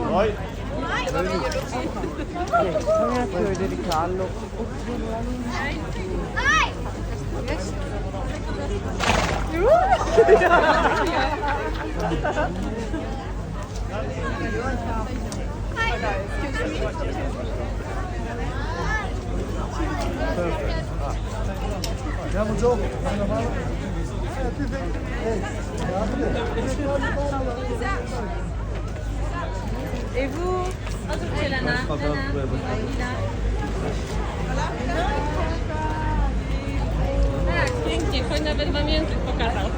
Poi Sonia chiede di callo. andiamo giù. Et vous? C'est Lana. Tak, pięknie, choć nawet wam język pokazał.